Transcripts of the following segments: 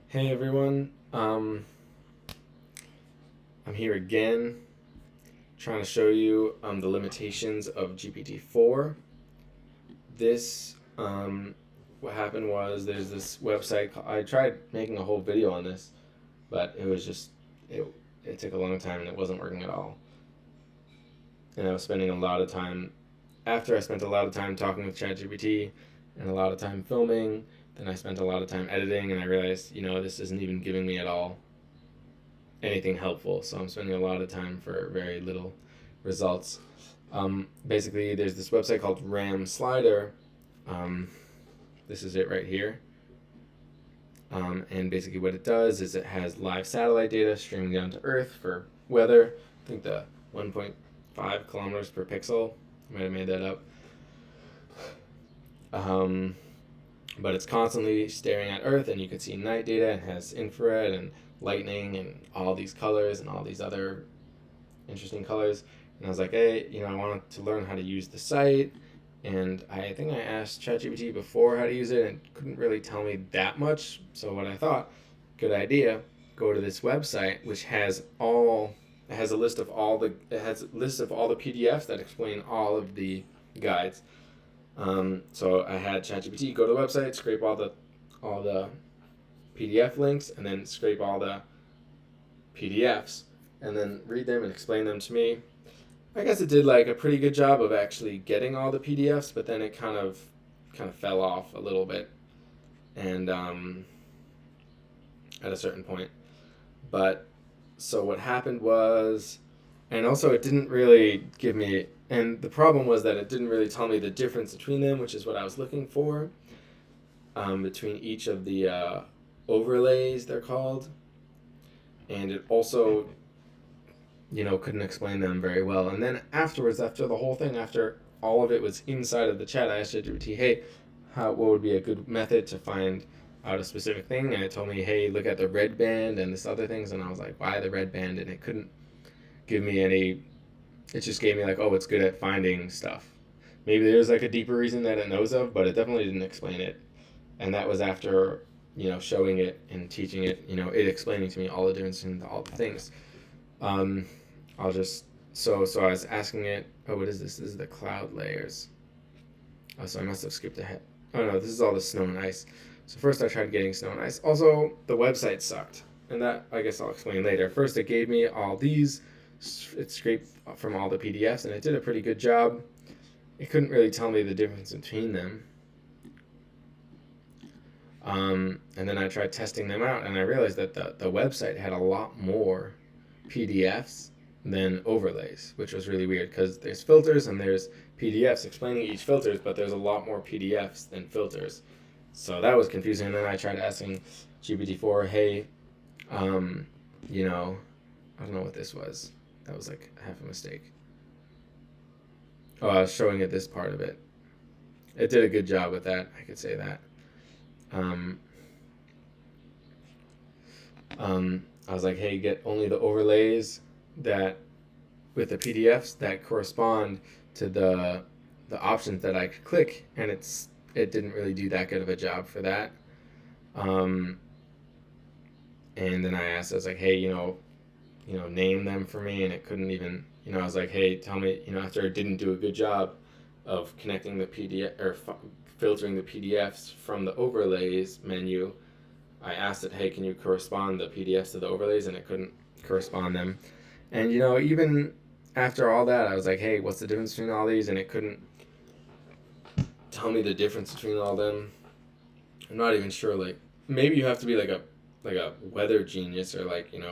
Hey everyone, I'm here again trying to show you the limitations of GPT-4. What happened was there's this website. I tried making a whole video on this, but it, it took a long time and it wasn't working at all. And I was spending a lot of time, after I spent a lot of time talking with ChatGPT and a lot of time filming, then I spent a lot of time editing and I realized, this isn't even giving me at all anything helpful. So I'm spending a lot of time for very little results. Basically, there's this website called RAM Slider. Um, this is it right here. And basically, what it does is it has live satellite data streaming down to Earth for weather. I think the 1.5 kilometers per pixel. I might have made that up. Um, but it's constantly staring at Earth, and you can see night data. It has infrared and lightning and all these colors and all these other interesting colors. And I was like, hey, I wanted to learn how to use the site. And I think I asked ChatGPT before how to use it and it couldn't really tell me that much. So what I thought, good idea, go to this website which has a list of all the PDFs that explain all of the guides. So I had ChatGPT go to the website, scrape all the PDF links, and then scrape all the PDFs, and then read them and explain them to me. I guess it did like a pretty good job of actually getting all the PDFs, but then it kind of fell off a little bit, and at a certain point. But so what happened was, and also it didn't really give me. And the problem was that it didn't really tell me the difference between them, which is what I was looking for. Between each of the overlays, they're called, and it also couldn't explain them very well. And then afterwards, after the whole thing, after all of it was inside of the chat, I asked ChatGPT, hey, what would be a good method to find out a specific thing? And it told me, hey, look at the red band and this other things. And I was like, why the red band? And it couldn't give me any. It just gave me like, oh, it's good at finding stuff. Maybe there's like a deeper reason that it knows of, but it definitely didn't explain it. And that was after showing it and teaching it, it explaining to me all the difference in all the things. Um, I'll just so I was asking it. Oh, what is this? This is the cloud layers. Oh, so I must have skipped ahead. Oh no, this is all the snow and ice. So first I tried getting snow and ice. Also, the website sucked, and that I guess I'll explain later. First, it gave me all these. It scraped from all the PDFs, and it did a pretty good job. It couldn't really tell me the difference between them. And then I tried testing them out, and I realized that the website had a lot more PDFs than overlays, which was really weird because there's filters and there's PDFs explaining each filters, but there's a lot more PDFs than filters. So that was confusing. And then I tried asking GPT-4, hey, um, I don't know what this was. That was like half a mistake. Oh, I was showing it this part of it. It did a good job with that. I could say that. Um, I was like, hey, get only the overlays that with the PDFs that correspond to the options that I could click, and it didn't really do that good of a job for that. Um, and then I was like, hey, name them for me, and it couldn't even. I was like, hey, tell me, after it didn't do a good job of connecting the PDF or filtering the PDFs from the overlays menu. I asked it, hey, can you correspond the PDFs to the overlays, and it couldn't correspond them. And even after all that, I was like, hey, what's the difference between all these? And it couldn't tell me the difference between all them. I'm not even sure. Like, maybe you have to be like a weather genius, or like in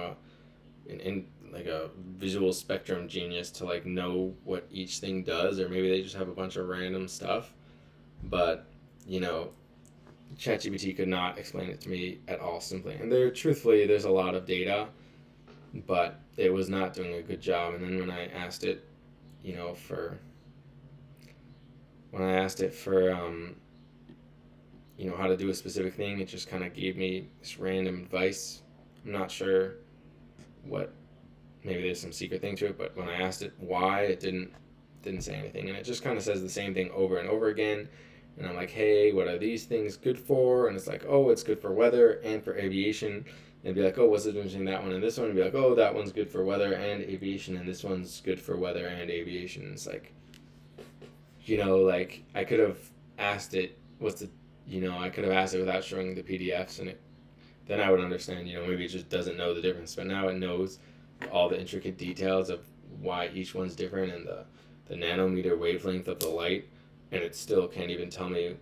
like a visual spectrum genius to like know what each thing does, or maybe they just have a bunch of random stuff. But you know, ChatGPT could not explain it to me at all simply. And truthfully, there's a lot of data, but it was not doing a good job. And then when I asked it, you know, for when I asked it for how to do a specific thing, it just kind of gave me this random advice. I'm not sure what. Maybe there's some secret thing to it, but when I asked it why, it didn't say anything, and it just kind of says the same thing over and over again. and I'm like, hey, what are these things good for? And it's like, oh, it's good for weather and for aviation. And be like, oh, what's the difference between that one and this one? And be like, oh, that one's good for weather and aviation, and this one's good for weather and aviation. And it's like, like I could have asked it, I could have asked it without showing the PDFs, and then I would understand, maybe it just doesn't know the difference. But now it knows all the intricate details of why each one's different and the nanometer wavelength of the light, and it still can't even tell me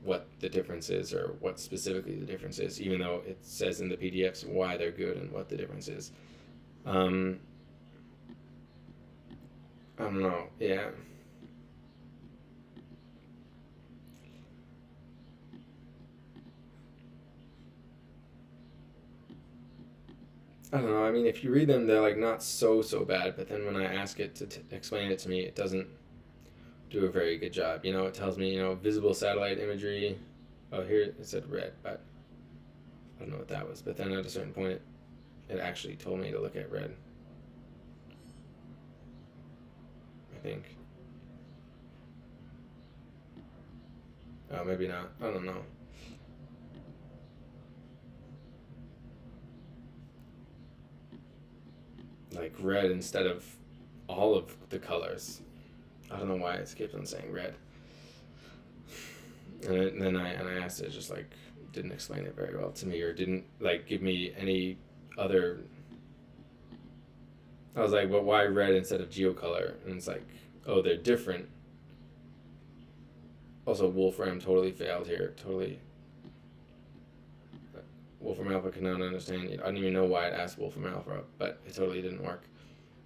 what the difference is or what specifically the difference is, even though it says in the PDFs why they're good and what the difference is. I don't know. Yeah. I don't know. I mean, if you read them, they're like not so bad. But then when I ask it to explain it to me, it doesn't do a very good job. It tells me, visible satellite imagery. Oh, here it said red, but I don't know what that was. But then at a certain point, it actually told me to look at red. I think. Oh, maybe not. I don't know. Like red instead of all of the colors. I don't know why it keeps on saying red. And then I asked it, just like didn't explain it very well to me, or didn't like give me any other. I was like, but why red instead of geocolor? And it's like, oh, they're different. Also, Wolfram totally failed here. Totally. Wolfram Alpha could not understand. I didn't even know why it asked Wolfram Alpha, but it totally didn't work.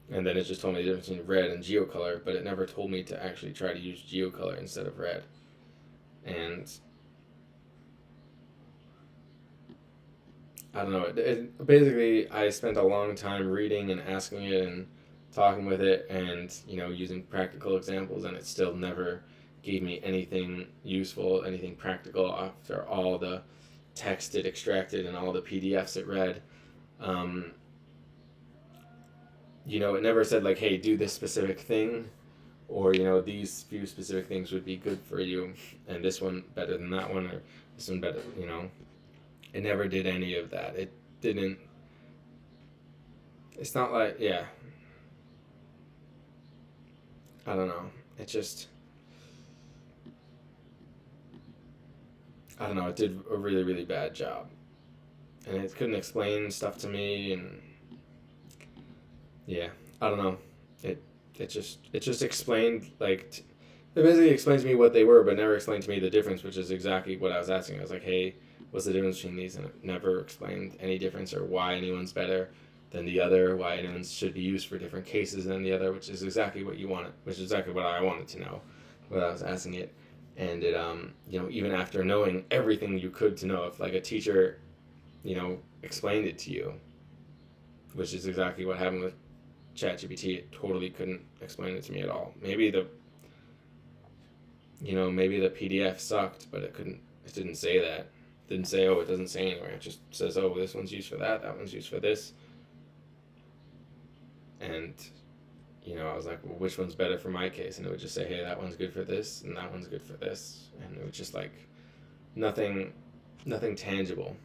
And then it just told me the difference between red and geocolor, but it never told me to actually try to use geocolor instead of red. And I don't know. Basically, I spent a long time reading and asking it and talking with it, and using practical examples, and it still never gave me anything useful, anything practical after all the text it extracted and all the PDFs it read. It never said like, hey, do this specific thing, or these few specific things would be good for you, and this one better than that one, or this one better. It never did any of that. It didn't. It's not like, yeah. I don't know. It just. I don't know. It did a really, really bad job, and it couldn't explain stuff to me, and yeah, I don't know. It just explained like. It basically explains to me what they were, but never explained to me the difference, which is exactly what I was asking. I was like, hey, what's the difference between these? And it never explained any difference, or why anyone's better than the other, why anyone's should be used for different cases than the other, which is exactly what you wanted, which is exactly what I wanted to know, what I was asking it. And it, even after knowing everything you could to know, if like a teacher, explained it to you, which is exactly what happened with ChatGPT, it totally couldn't explain it to me at all. Maybe the PDF sucked, but it didn't say that. It didn't say, oh, it doesn't say anywhere. It just says, oh, this one's used for that one's used for this. And, I was like, well, which one's better for my case? And it would just say, hey, that one's good for this, and that one's good for this. And it was just like, nothing tangible.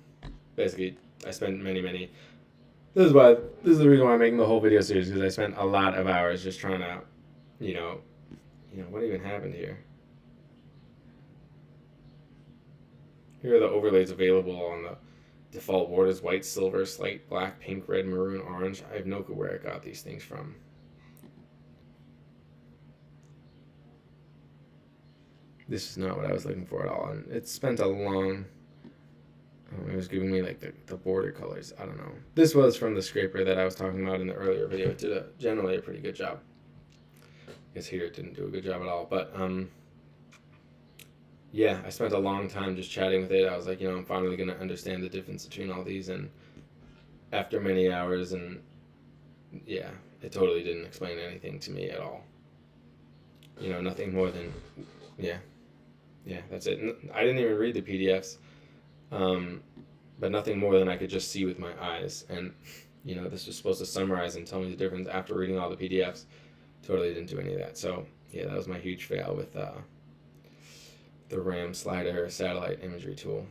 Basically, I spent many. This is the reason why I'm making the whole video series, because I spent a lot of hours just trying to, what even happened here? Here are the overlays available on the default borders: white, silver, slate, black, pink, red, maroon, orange. I have no clue where I got these things from. This is not what I was looking for at all, and it spent a long. It was giving me like the border colors. I don't know. This was from the scraper that I was talking about in the earlier video. It did generally a pretty good job. I guess here it didn't do a good job at all, but yeah, I spent a long time just chatting with it. I was like, I'm finally going to understand the difference between all these. And after many hours, and yeah, it totally didn't explain anything to me at all. Nothing more than, yeah, that's it. I didn't even read the PDFs, but nothing more than I could just see with my eyes. And, this was supposed to summarize and tell me the difference after reading all the PDFs. Totally didn't do any of that. So, yeah, that was my huge fail with the RAM slider satellite imagery tool.